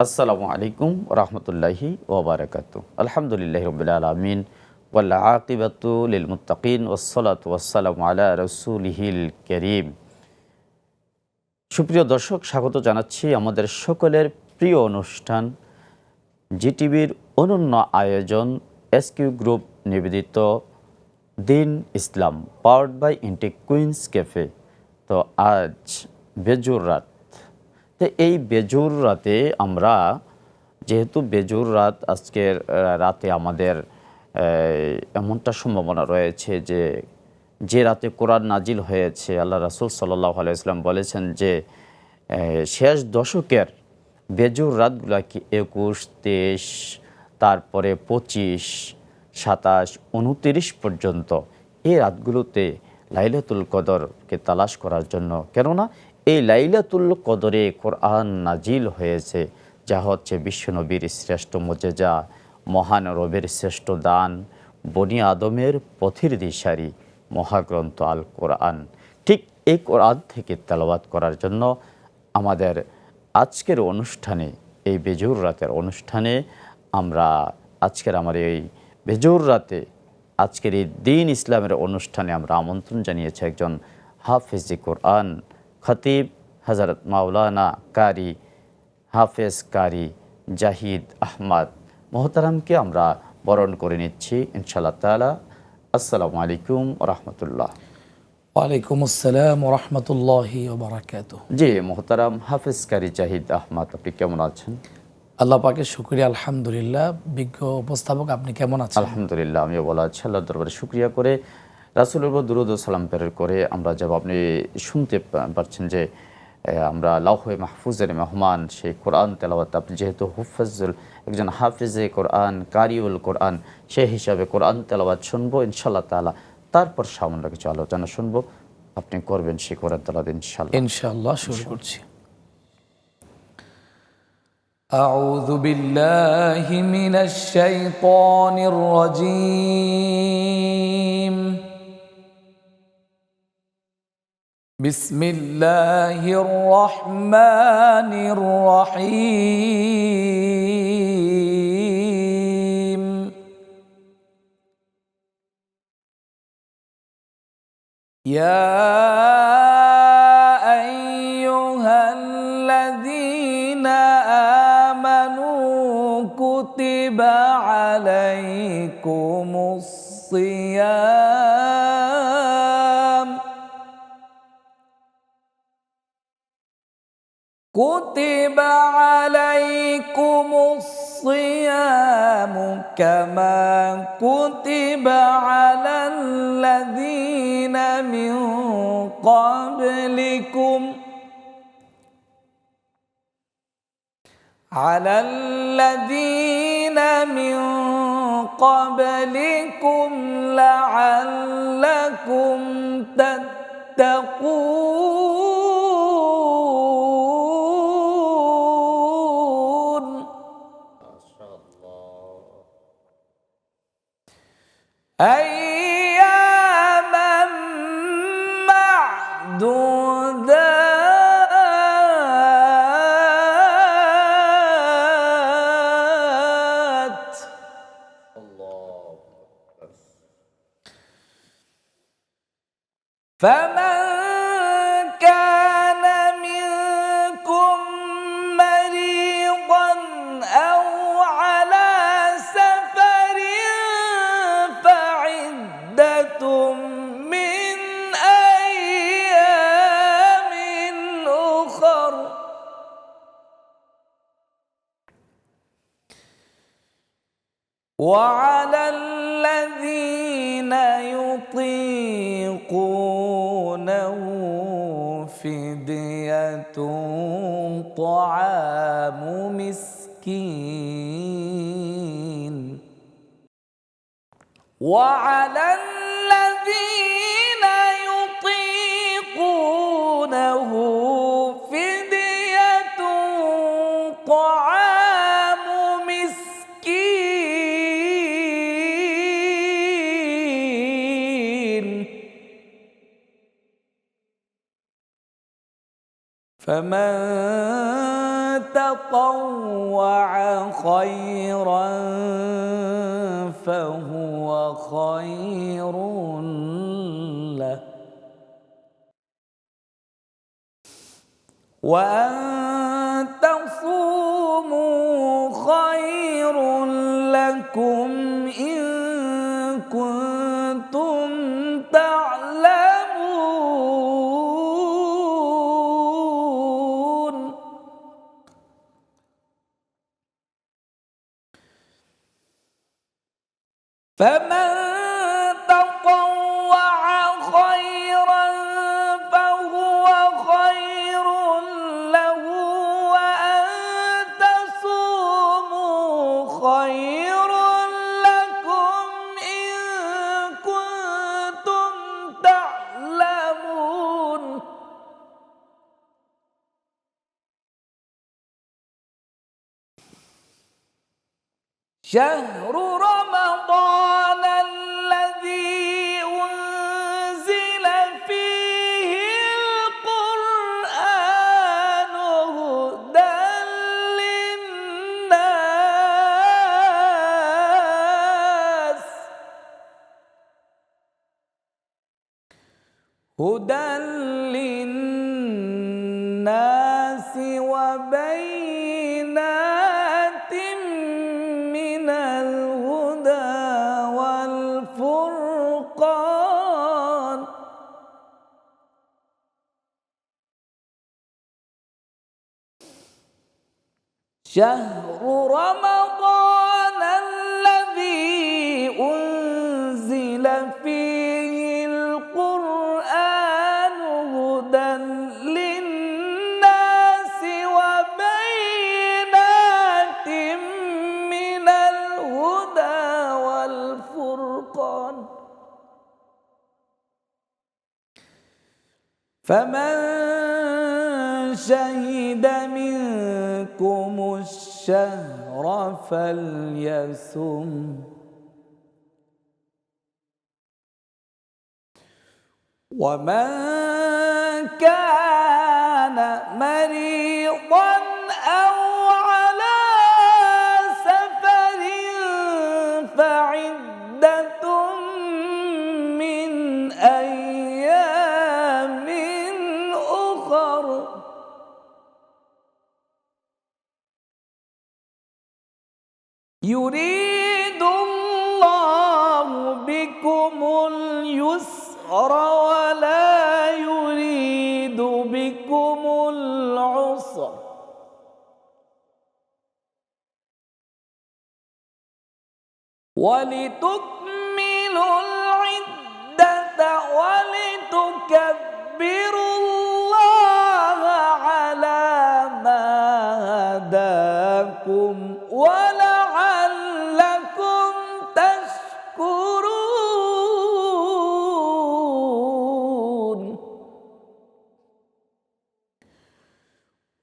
আসসালামু আলাইকুম রহমতুল্লাহি ওবরাকাতু। আলহামদুলিল্লাহি রাব্বিল আলামিন ওয়াল আকিবাতু লিল মুত্তাকিন ওয়াসসালাতু ওয়াসসালামু আলা রাসূলিহিল কারীম। সুপ্রিয় দর্শক, স্বাগত জানাচ্ছি আমাদের সকলের প্রিয় অনুষ্ঠান জিটিভির অনন্য আয়োজন এসকিউ গ্রুপ নিবেদিত দিন ইসলাম powered by Intake Queens Cafe. তো আজ বেজুর রাত, তো এই বেজুর রাতে আমরা, যেহেতু বেজুর রাত, আজকের রাতে আমাদের এমনটা সম্ভাবনা রয়েছে যে রাতে কোরআন নাজিল হয়েছে, আল্লাহ রাসূল সাল্লাল্লাহু আলাইহি ওয়াসাল্লাম বলেছেন যে শেষ দশকের বেজুর রাতগুলোকে 21, 23, তারপরে 25, 27, 29 পর্যন্ত এই রাতগুলোতে লাইলাতুল কদরকে তালাশ করার জন্য। কেননা এই লাইলাতুল কদরে কোরআন নাজিল হয়েছে, যা হচ্ছে বিশ্বনবীর শ্রেষ্ঠ মুজিজা, মহান রবের শ্রেষ্ঠ দান, বনি আদমের পথের দিশারি মহাগ্রন্থ আল কোরআন। ঠিক এই কোরআন থেকে তেলাওয়াত করার জন্য আমাদের আজকের অনুষ্ঠানে, এই বেজুর রাতের অনুষ্ঠানে আমরা আমার এই বেজুর রাতে আজকের এই দিন ইসলামের অনুষ্ঠানে আমরা আমন্ত্রণ জানিয়েছি একজন হাফেজে কোরআন, খতিব হযরত মাওলানা কারি হাফেজ কারি জাহিদ আহমদ মোহতারামকে আমরা বরণ করে নিচ্ছি ইনশাআল্লাহ তাআলা। আসসালামু আলাইকুম রহমতুল্লাহ। ওয়ালাইকুম আসসালাম রহমতুল্লাহি ওয়া বারাকাতুহু। জি মোহতারাম হাফেজ কারি জাহিদ আহমদ, আপনি কেমন আছেন? আল্লাহ পাকের শুকরিয়া, আলহামদুলিল্লাহ। বিজ্ঞ উপস্থাপক, আপনি কেমন আছেন? আলহামদুলিল্লাহ, আমিও বলা আছি। আল্লাহর দরবারে শুকরিয়া করে, রাসূলের উপর দুরূদ ও সালাম প্রেরণ করে আমরা যাব, আপনি শুনতে পাচ্ছেন যে আমরা লাওহে মাহফুজের মেহমান সেই কোরআন তেলাওয়াত, আপনি যেহেতু একজন হাফেজে কোরআন, কারিউল কোরআন, সেই হিসাবে কোরআন তেলাওয়াত শুনবো ইনশাআল্লাহ তাআলা। তারপর সামান্য কিছু আলোচনা শুনবো, আপনি করবেন সেই কোরআন তেলাওয়াত ইনশাআল্লাহ। ইনশাআল্লাহ শুরু করছি। আউযু বিল্লাহি মিনাশ শাইতানির রাজীম। বিসমিল্লাহির রহমানির রহিম। ইয়া আইয়ুহাল্লাযীনা আমানু কুতিবা আলাইকুমুস সিয়াম كتب عليكم الصيام كما كتب على الذين من قبلكم لعلكم تتقون. أياما معدودات. فمن كان منكم مريضا أو على سفر فعدة من أيام أخر. وعلى الذين يطيقونه فدية طعام مسكين. وعلى الذين يطيقونه فدية طعام مسكين. فمن تطوع خيرا فهو خير له وأن تصوموا خير لكم إن كنتم تعلمون فمن تطوع خيرا فهو خير له وأن تصوموا خير لكم إن كنتم تعلمون شهر رمضان الذي أنزل فيه القرآن هدى للناس وبينات من الهدى والفرقان شهر رمضان الذي أنزل فيه القرآن هدى للناس وبينات من الهدى والفرقان فمن شهد منكم الشهر فليصم ومن كان مريضا أو على سفر فعدة من أيام أخر يريد الله بكم اليسر ولا يريد بكم العسر ولتكملوا العدة ولتكبروا الله على ما هداكم ولعلكم تشكرون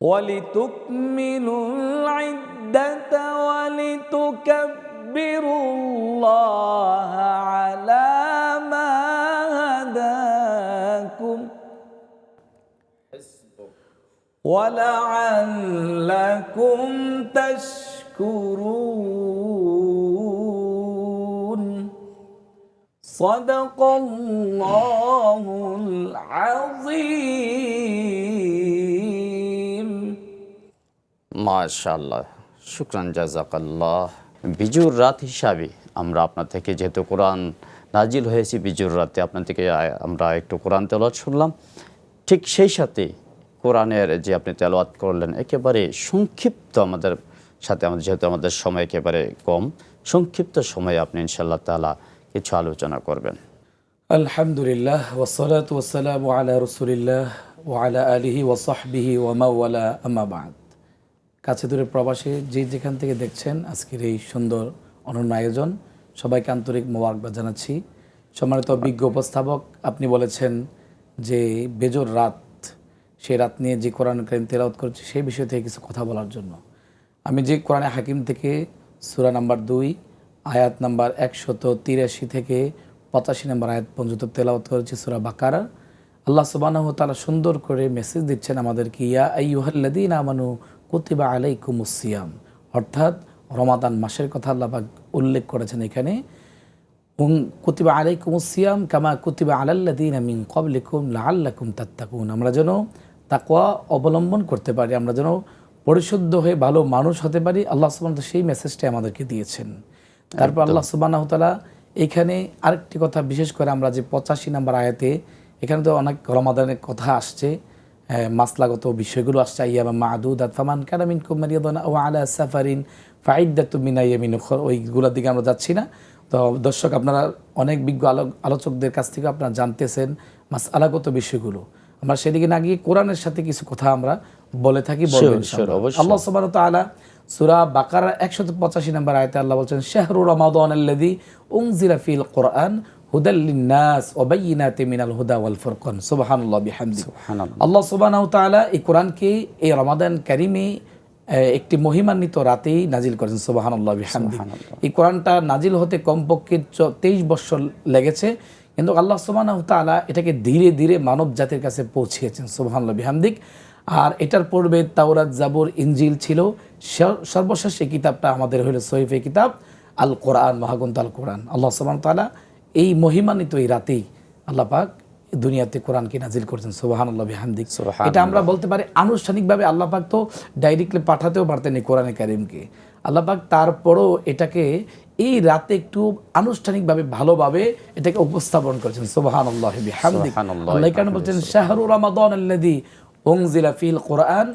ولتكملوا العدة ولتكبروا الله على ما هداكم ولعلكم تشكرون صدق الله العظيم মাশাআল্লাহ, শুকরান, জাযাকাল্লাহ। বিজুর রাত হিসাবে আমরা আপনার থেকে যেহেতু কোরআন নাজিল হয়েছে বিজুর রাতে, আপনার থেকে আমরা একটু কোরআন তেলাওয়াত শুনলাম। ঠিক সেই সাথে কোরআনের যে আপনি তেলাওয়াত করলেন একেবারে সংক্ষিপ্ত আমাদের সাথে, আমাদের যেহেতু আমাদের সময় একেবারে কম, সংক্ষিপ্ত সময়ে আপনি ইনশাআল্লাহ তাআলা কিছু আলোচনা করবেন। আলহামদুলিল্লাহ ওয়াসসালাতু ওয়াসসালামু আলা রাসূলিল্লাহ ওয়া আলা আলিহি ওয়া সাহবিহি ওয়া মাওয়ালা, আম্মা বা'দ। কাছে দূরে প্রবাসে যে যেখান থেকে দেখছেন আজকের এই সুন্দর অনন্য আয়োজন, সবাইকে আন্তরিক মোবারকবাদ জানাচ্ছি। সম্মানিত বিজ্ঞ উপস্থাপক, আপনি বলেছেন যে বেজোর রাত, সেই রাত নিয়ে যে কোরআন কারীম তেলাওয়াত করছি সেই বিষয় থেকে কিছু কথা বলার জন্য। আমি যে কোরআনে হাকিম থেকে সূরা নাম্বার 2 আয়াত নাম্বার 183 থেকে 85 নম্বর আয়াত পর্যন্ত তেলাওয়াত করেছি সূরা বাকারা। আল্লাহ সুবহানাহু ওয়া তাআলা সুন্দর করে মেসেজ দিচ্ছেন আমাদেরকে, ইয়া আইয়ুহাল্লাযীনা আমানু কুতিবা আলাইকুমুস সিয়াম, অর্থাৎ রমাদান মাসের কথা আল্লাহ পাক উল্লেখ করেছেন এখানে। কুতিবা আলাইকুমুস সিয়াম কামা কুতিবা আলাল্লাযীনা মিন ক্বাবলিকুম লাআল্লাকুম তাত্তাকুন, আমরা যেন তাকওয়া অবলম্বন করতে পারি, আমরা যেন পরিশুদ্ধ হয়ে ভালো মানুষ হতে পারি। আল্লাহ সুবহানাহু ওয়া তাআলা সেই মেসেজটাই আমাদেরকে দিয়েছেন। তারপর আল্লাহ সুবহানাহু ওয়া তাআলা এখানে আরেকটি কথা বিশেষ করে আমরা যে 85 নম্বর আয়াতে, এখানে তো অনেক রমাদানের কথা আসছে, মাসলাগত বিষয়গুলো আসছে, আইয়ামা মা'দুদাত ফামান কানা মিনকুম মারিয়াদান আও আলা সাফারিন ফাইদ্দাতুম মিন আইয়ামিন উখর, ওইগুলোর দিকে আমরা যাচ্ছি না। তো দর্শক, আপনারা অনেক বিজ্ঞ আলোচকদের কাছ থেকে আপনারা জানতেছেন মাসআলাগত বিষয়গুলো, আমরা সেদিকে না গিয়ে কোরআনের সাথে কিছু কথা আমরা বলে থাকি। আল্লাহ সুবহানাহু ওয়া তাআলা সূরা বাকারার 185 নম্বর আয়াতে আল্লাহ বলছেন, শাহরু রমাদানাল্লাযী উনজিলা ফিল কুরআন হুদাল লিন-নাস ওয়া বায়্যিনাতিন মিনাল হুদা ওয়াল ফুরকান। সুবহানাল্লাহ বিহামদি। আল্লাহ সুবহানাহু ওয়া তাআলা এই কোরআনকে এই রমাদান কারীমে একটি মহিমান্বিত রাতেই নাজিল করেছেন। সুবহানাল্লাহ বিহামদি। এই কোরআনটা নাজিল হতে কমপক্ষে 23 বছর লেগেছে, কিন্তু আল্লাহ সুবহানাহু ওয়া তাআলা এটাকে ধীরে ধীরে মানব জাতির কাছে পৌঁছিয়েছেন। সুবহানাল্লাহ বিহামদিক। আর এটার পূর্বে তাওরাত, জাবুর, ইনজিল ছিল। সর্বশেষ এই কিতাবটা আমাদের হলো সহিফে কিতাব আল কোরআন, মহাগ্রন্থ আল কোরআন। আল্লাহ সুবহানাহু ওয়া তাআলা এই মহিমান্বিত এই রাতেই আল্লাহ পাক দুনিয়াতে কোরআনকে নাজিল করেছেন। সুবহানাল্লাহ বিহামদিক। এটা আমরা বলতে পারি আনুষ্ঠানিকভাবে আল্লাহ পাক তো ডাইরেক্টলি পাঠাতেও পারতেন এই কোরআনে কারীমকে। আল্লাহ পাক তারপরও এটাকে এই রাতে একটু আনুষ্ঠানিকভাবে ভালোভাবে এটাকে উপস্থাপন করেছেন। সুবহানাল্লাহ বিহামদিক। আল্লাহ এখানে বলছেন, শাহরু রমাদানাল্লাযী উনজিলা ফিল কুরআন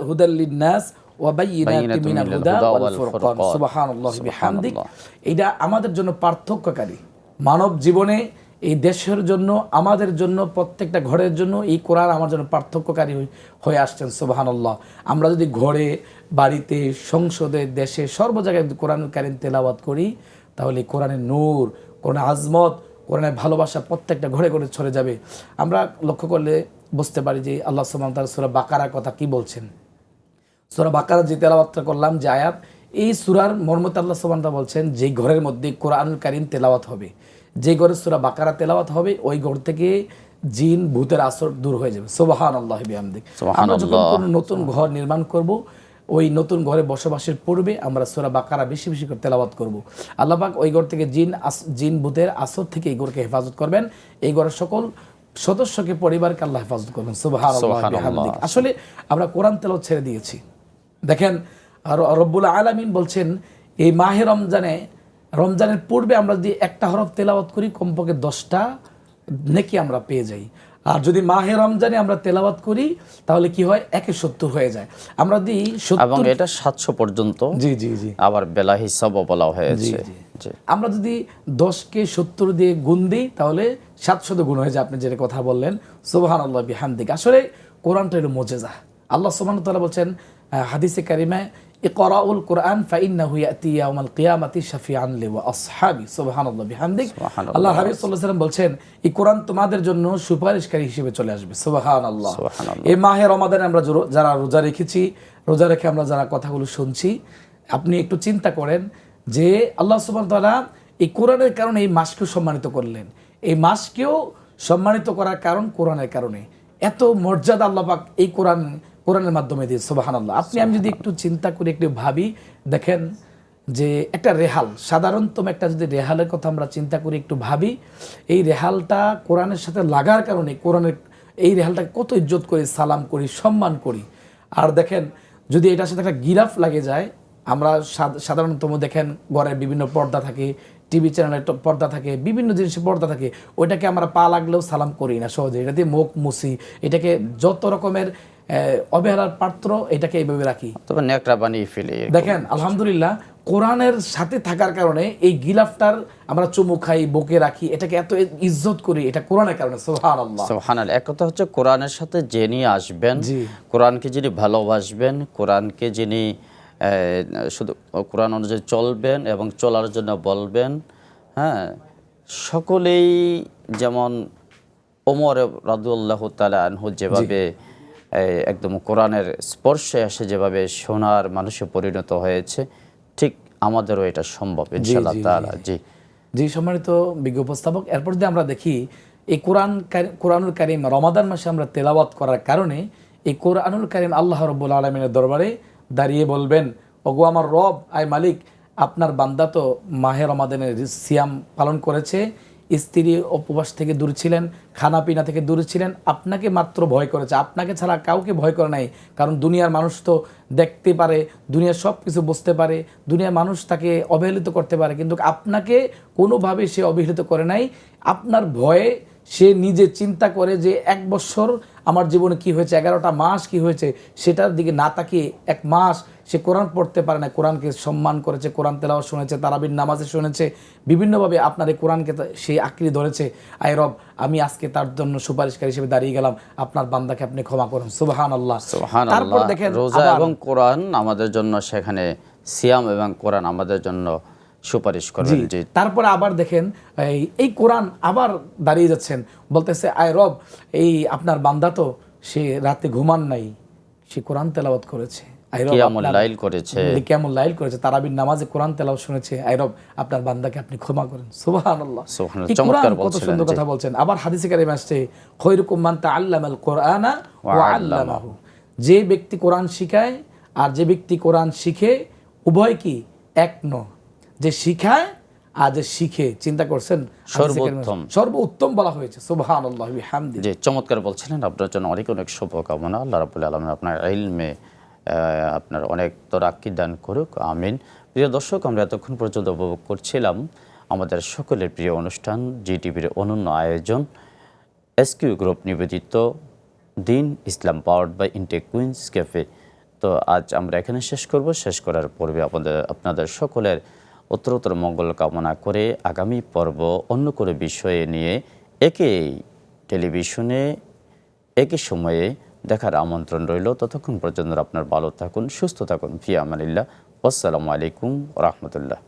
হুদাল লিন-নাস ওয়া বায়্যিনাতিন মিনাল হুদা ওয়াল ফুরকান। সুবহানাল্লাহ বিহামদিক। এটা আমাদের জন্য পার্থক্যকারী, মানব জীবনে, এই দেশের জন্য, আমাদের জন্য, প্রত্যেকটা ঘরের জন্য এই কোরআন আমার জন্য পার্থক্যকারী হয়ে আসছেন। সুবহানাল্লাহ। আমরা যদি ঘরে, বাড়িতে, সংসদে, দেশে, সর্ব জায়গায় কোরআনুল কারীম তেলাওয়াত করি, তাহলে কোরআনের নূর, কোরআনের আজমত, কোরআনের ভালোবাসা প্রত্যেকটা ঘরে ঘরে ছড়ে যাবে। আমরা লক্ষ্য করলে বুঝতে পারি যে আল্লাহ সুবহানাহু ওয়া তাআলা সূরা বাকারার কথা কি বলছেন। সূরা বাকারা যে তেলাওয়াতটা করলাম, যে আয়াত, এই সূরার মর্মতে আল্লাহ সুবহানাহু ওয়া তাআলা বলছেন, যেই ঘরের মধ্যে কোরআনুল কারীম তেলাওয়াত হবে, যে ঘরে সূরা বাকারা তেলাওয়াত হবে, ওই ঘর থেকে জিন ভূতের আসর দূর হয়ে যাবে। সুবহানাল্লাহি বিহামদিহি। আমরা যখন কোনো নতুন ঘর নির্মাণ করব, ওই নতুন ঘরে বসবাসের পূর্বে আমরা সূরা বাকারা বেশি বেশি করে তেলাওয়াত করব। আল্লাহ পাক ওই ঘর থেকে জিন ভূতের আসর থেকে এই ঘরকে হেফাজত করবেন, এই ঘরের সকল সদস্যকে, পরিবারকে আল্লাহ হেফাজত করবেন। সুবহানাল্লাহি বিহামদিহি। আসলে আমরা কোরআন তেলাওয়াত ছেড়ে দিয়েছি। দেখেন, আর রব্বুল আলামিন বলছেন, এই মাহে রমজানের পূর্বে আমরা যদি একটা হরফ তেলাওয়াত করি, কমপক্ষে 10টা নেকি আমরা পেয়ে যাই। আর যদি মাহে রমজানে আমরা তেলাওয়াত করি, তাহলে কি হয়, 170 হয়ে যায়। আমরা যদি এবং এটা 700 পর্যন্ত, জি জি জি, আবার বেলা হিসাবও বলা হয়েছে। আমরা যদি 10কে 70 দিয়ে গুণ দিই, তাহলে 700 গুণ হয়ে যায়। আপনি যেটা কথা বললেন, সুবহানাল্লাহ বিহামদিহি। আসলে কোরআনটা হলো মুজিজা। আল্লাহ সুবহানাহু ওয়া তাআলা বলছেন হাদিসে কারিমায়, ইকরাউল কুরআন ফাইন্নাহু ইয়াতি ইয়াউমাল কিয়ামাতি শাফিআন লি ওয়া আসহাবি। সুবহানাল্লাহ বিহামদিহি। আল্লাহ হাবিব সাল্লাল্লাহু আলাইহি ওয়াসাল্লাম বলছেন, এই কোরআন তোমাদের জন্য সুপারিশকারী হিসেবে চলে আসবে। সুবহানাল্লাহ। এই মাহে রমাদানে আমরা যারা রোজা রেখেছি, রোজা রেখে আমরা যারা কথাগুলো শুনছি, আপনি একটু চিন্তা করেন যে আল্লাহ সুবহানাহু ওয়া তাআলা এই কোরআনের কারণে এই মাসকেও সম্মানিত করলেন। এই মাসকেও সম্মানিত করার কারণ কোরআনের কারণে। এত মর্যাদা আল্লাহ পাক এই কোরআনের মাধ্যমে দিয়ে। সুবহানাল্লাহ। আমি যদি একটু চিন্তা করি, একটু ভাবি, দেখেন যে একটা রেহাল, সাধারণতম একটা যদি রেহালের কথা আমরা চিন্তা করি, একটু ভাবি, এই রেহালটা কোরআনের সাথে লাগার কারণে কোরআনের এই রেহালটাকে কত ইজ্জত করি, সালাম করি, সম্মান করি। আর দেখেন, যদি এটার সাথে একটা গিরাফ লাগে যায়, আমরা সাধারণতম দেখেন ঘরের বিভিন্ন পর্দা থাকে, টিভি চ্যানেলের পর্দা থাকে, বিভিন্ন জিনিসের পর্দা থাকে, ওইটাকে আমরা পা লাগলেও সালাম করি না সহজে, এটা দিয়ে মুখ মুছি, এটাকে যত রকমের অবহেলার পাত্র, এটাকে এইভাবে রাখি, তবে নেকড়া বানিয়ে ফেলে। দেখেন আলহামদুলিল্লাহ, কোরআনের সাথে থাকার কারণে এই গিলাফটার আমরা চুমু খাই, বুকে রাখি, এটাকে এত ইজ্জত করি, এটা কোরআনের কারণে। সুবহানাল্লাহ। সুবহানাল্লাহ। এক কথা হচ্ছে কোরআনের সাথে যিনি আসবেন, কোরআনকে যিনি ভালোবাসবেন, কোরআনকে যিনি শুধু কোরআন অনুযায়ী চলবেন এবং চলার জন্য বলবেন, হ্যাঁ, সকলেই যেমন ওমর রাদিয়াল্লাহু তাআলা আনহু যেভাবে একদম কোরআনের স্পর্শে এসে যেভাবে সোনার মানুষে পরিণত হয়েছে, ঠিক আমাদেরও এটা সম্ভব ইনশাআল্লাহ তাআলা। জি জি, সম্মানিত বিজ্ঞ উপস্থাপক, এরপর দিয়ে আমরা দেখি এই কোরআনুল কারীম রমাদান মাসে আমরা তেলাওয়াত করার কারণে এই কোরআনুল কারীম আল্লাহ রাব্বুল আলামিনের দরবারে দাঁড়িয়ে বলবেন, ওগো আমার রব, আয় মালিক, আপনার বান্দা তো মাহে রমাদানের সিয়াম পালন করেছে, স্ত্রী উপবাস থেকে দূর ছিলেন, খানা পিনা থেকে দূর ছিলেন, আপনাকে মাত্র ভয় করেছে, আপনাকে ছাড়া কাউকে ভয় করে নাই। কারণ দুনিয়ার মানুষ তো দেখতে পারে, দুনিয়ার সব কিছু বুঝতে পারে, দুনিয়ার মানুষ তাকে অবহেলিত করতে পারে, কিন্তু আপনাকে কোনোভাবে সে অবহেলিত করে নাই। আপনার ভয়ে সে নিজে চিন্তা করে যে 1 বছর আমার জীবনে কি হয়েছে, 11টা মাস কি হয়েছে, সেটার দিকে না তাকিয়ে 1 মাস সে কোরআন পড়তে পারে না, কোরআনকে সম্মান করেছে, কোরআন তেলাওয়াত শুনেছে, তারাবির নামাজে শুনেছে, বিভিন্নভাবে আপনার এই কোরআনকে সে আঁকড়ে ধরেছে। আয় রব, আমি আজকে তার জন্য সুপারিশকারী হিসেবে দাঁড়িয়ে গেলাম, আপনার বান্দাকে আপনি ক্ষমা করুন। সুবহানাল্লাহ। তারপর দেখেন রোজা এবং কোরআন আমাদের জন্য, সেখানে সিয়াম এবং কোরআন আমাদের জন্য সুপারিশ করবেন। জি, তারপরে আবার দেখেন এই কোরআন আবার দাঁড়িয়ে যাচ্ছেন, বলতেছে আয় রব, এই আপনার বান্দা তো সে রাতে ঘুমান নাই, সে কোরআন তেলাওয়াত করেছে, আয় রব কিয়ামুল লাইল করেছে, কিয়ামুল লাইল করেছে, তারাবির নামাজে কোরআন তেলাওয়াত শুনেছে, আয় রব আপনার বান্দাকে আপনি ক্ষমা করেন। সুবহানাল্লাহ। এই কোরআন কত সুন্দর কথা বলছেন। আবার হাদিসে কারিমে আসছে, খৈরুকুম মান তাআল্লামাল কোরআনা ওয়া আল্লামাহু, যে ব্যক্তি কোরআন শিখায় আর যে ব্যক্তি কোরআন শিখে, উভয় কি এক নয়। যে শিখায় আর যে শিখে, চিন্তা করছেন, সর্বোত্তম বলা হয়েছে। সুবহানাল্লাহ ওয়া বিহামদিহি। জি, চমৎকার বলছিলেন। আপনার জন্য অনেক অনেক শুভকামনা। আল্লাহ রাব্বুল আলামিন আপনার ইলমে আপনার অনেক তরাক্কি দান করুক, আমিন। প্রিয় দর্শক, আমরা এতক্ষণ পর্যন্ত উপভোগ করছিলাম আমাদের সকলের প্রিয় অনুষ্ঠান জিটিভির অনন্য আয়োজন এসকিউ গ্রুপ নিবেদিত দিন ইসলাম, powered by Intake Queens Cafe. তো আজ আমরা এখানে শেষ করব। শেষ করার পূর্বে আপনাদের সকলের উত্তরোত্তর মঙ্গল কামনা করে আগামী পর্ব অন্য কোনো বিষয়ে নিয়ে একই টেলিভিশনে একই সময়ে দেখার আমন্ত্রণ রইল। ততক্ষণ পর্যন্ত আপনার ভালো থাকুন, সুস্থ থাকুন। ফি আমানিল্লাহ। আসসালামু আলাইকুম ওয়া রাহমাতুল্লাহ।